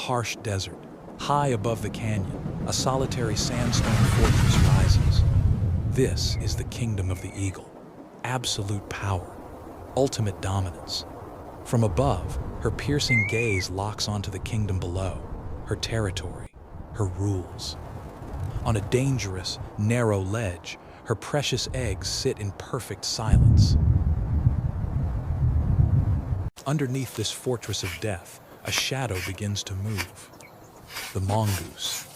harsh desert. High above the canyon, a solitary sandstone fortress rises. This is the kingdom of the eagle. Absolute power, ultimate dominance. From above, her piercing gaze locks onto the kingdom below, her territory, her rules. On a dangerous, narrow ledge, her precious eggs sit in perfect silence. Underneath this fortress of death, a shadow begins to move. The mongoose.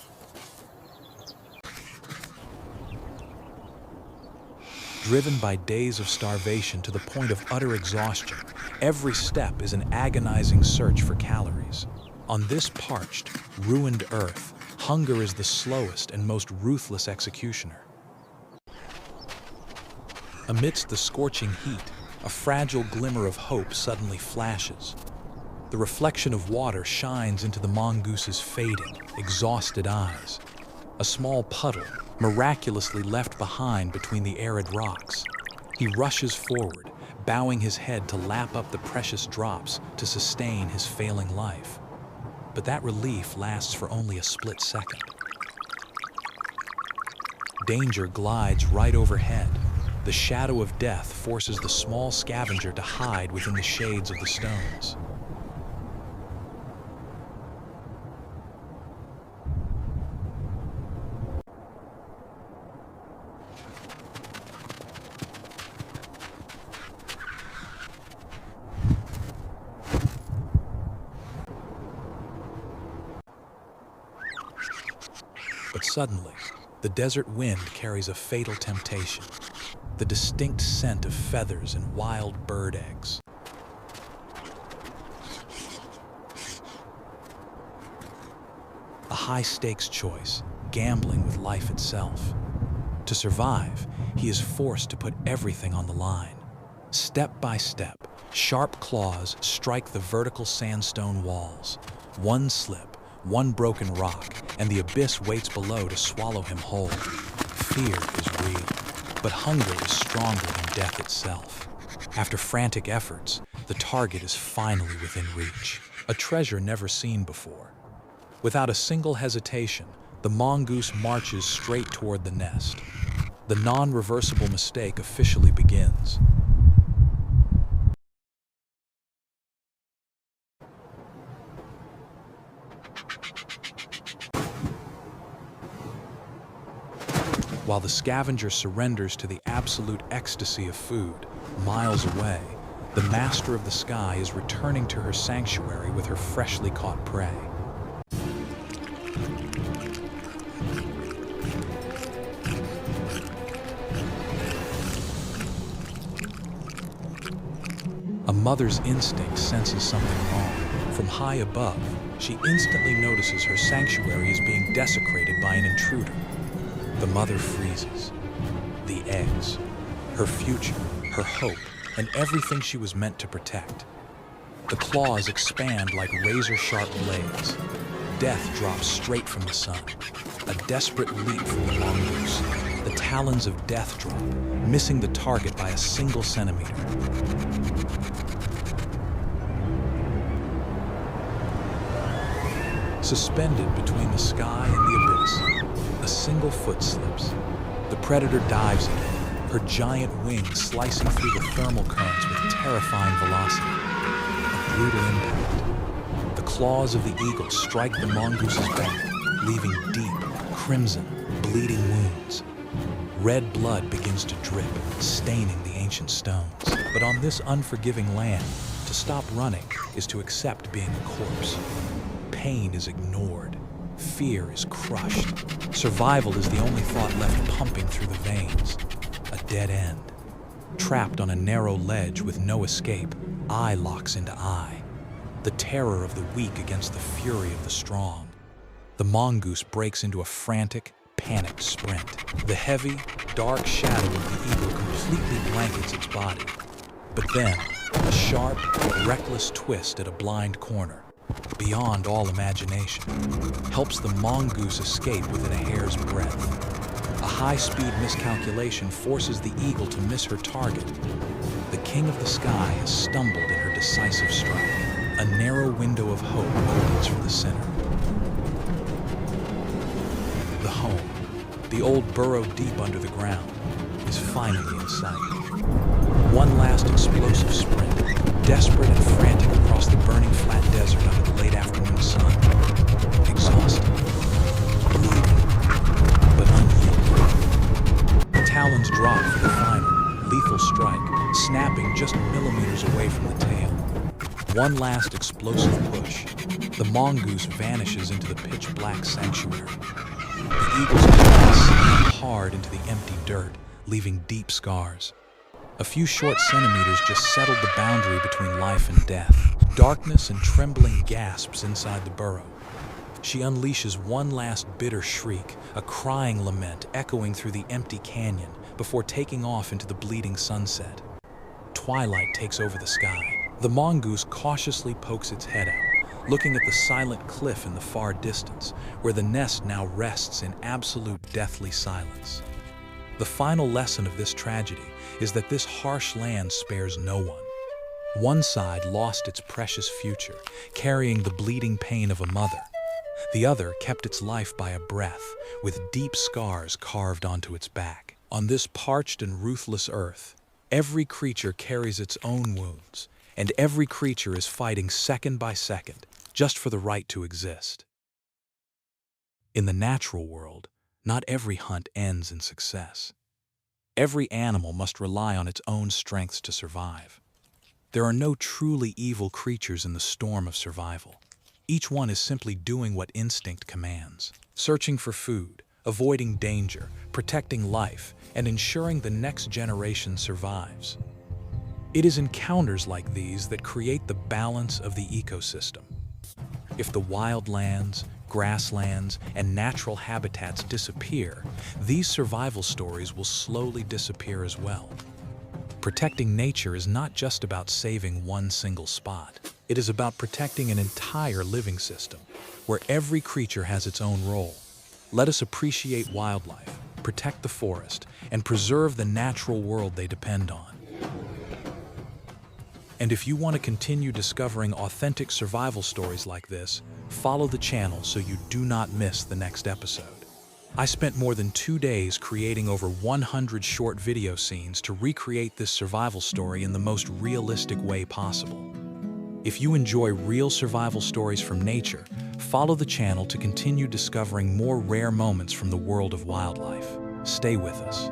Driven by days of starvation to the point of utter exhaustion, every step is an agonizing search for calories. On this parched, ruined earth, hunger is the slowest and most ruthless executioner. Amidst the scorching heat, a fragile glimmer of hope suddenly flashes. The reflection of water shines into the mongoose's fading, exhausted eyes. A small puddle, miraculously left behind between the arid rocks. He rushes forward, bowing his head to lap up the precious drops to sustain his failing life. But that relief lasts for only a split second. Danger glides right overhead. The shadow of death forces the small scavenger to hide within the shades of the stones. But suddenly, the desert wind carries a fatal temptation. The distinct scent of feathers and wild bird eggs. A high-stakes choice, gambling with life itself. To survive, he is forced to put everything on the line. Step by step, sharp claws strike the vertical sandstone walls. One slip, one broken rock, and the abyss waits below to swallow him whole. Fear is real. But hunger is stronger than death itself. After frantic efforts, the target is finally within reach, a treasure never seen before. Without a single hesitation, the mongoose marches straight toward the nest. The non-reversible mistake officially begins. While the scavenger surrenders to the absolute ecstasy of food, miles away, the master of the sky is returning to her sanctuary with her freshly caught prey. A mother's instinct senses something wrong. From high above, she instantly notices her sanctuary is being desecrated by an intruder. The mother freezes. The eggs, her future, her hope, and everything she was meant to protect. The claws expand like razor-sharp blades. Death drops straight from the sun. A desperate leap from the mongoose. The talons of death drop, missing the target by a single centimeter. Suspended between the sky and the abyss, a single foot slips. The predator dives again, her giant wings slicing through the thermal currents with terrifying velocity. A brutal impact. The claws of the eagle strike the mongoose's back, leaving deep, crimson, bleeding wounds. Red blood begins to drip, staining the ancient stones. But on this unforgiving land, to stop running is to accept being a corpse. Pain is ignored. Fear is crushed. Survival is the only thought left pumping through the veins. A dead end. Trapped on a narrow ledge with no escape, eye locks into eye. The terror of the weak against the fury of the strong. The mongoose breaks into a frantic, panicked sprint. The heavy, dark shadow of the eagle completely blankets its body. But then, a sharp, reckless twist at a blind corner, beyond all imagination, helps the mongoose escape within a hair's breadth. A high-speed miscalculation forces the eagle to miss her target. The king of the sky has stumbled in her decisive strike. A narrow window of hope opens for the sinner. The old burrow deep under the ground is finally in sight. One last explosive sprint, desperate and frantic across the burning flat desert under the late afternoon sun. Exhausted, bleeding, but unyielding. Talons drop for the final, lethal strike, snapping just millimeters away from the tail. One last explosive push. The mongoose vanishes into the pitch-black sanctuary. The eagle's claws slam hard into the empty dirt, leaving deep scars. A few short centimeters just settled the boundary between life and death. Darkness and trembling gasps inside the burrow. She unleashes one last bitter shriek, a crying lament echoing through the empty canyon before taking off into the bleeding sunset. Twilight takes over the sky. The mongoose cautiously pokes its head out, looking at the silent cliff in the far distance, where the nest now rests in absolute deathly silence. The final lesson of this tragedy is that this harsh land spares no one. One side lost its precious future, carrying the bleeding pain of a mother. The other kept its life by a breath, with deep scars carved onto its back. On this parched and ruthless earth, every creature carries its own wounds, and every creature is fighting second by second, just for the right to exist. In the natural world, not every hunt ends in success. Every animal must rely on its own strengths to survive. There are no truly evil creatures in the storm of survival. Each one is simply doing what instinct commands, searching for food, avoiding danger, protecting life, and ensuring the next generation survives. It is encounters like these that create the balance of the ecosystem. If the wildlands, grasslands, and natural habitats disappear, these survival stories will slowly disappear as well. Protecting nature is not just about saving one single spot. It is about protecting an entire living system, where every creature has its own role. Let us appreciate wildlife, protect the forest, and preserve the natural world they depend on. And if you want to continue discovering authentic survival stories like this, follow the channel so you do not miss the next episode. I spent more than 2 days creating over 100 short video scenes to recreate this survival story in the most realistic way possible. If you enjoy real survival stories from nature, follow the channel to continue discovering more rare moments from the world of wildlife. Stay with us.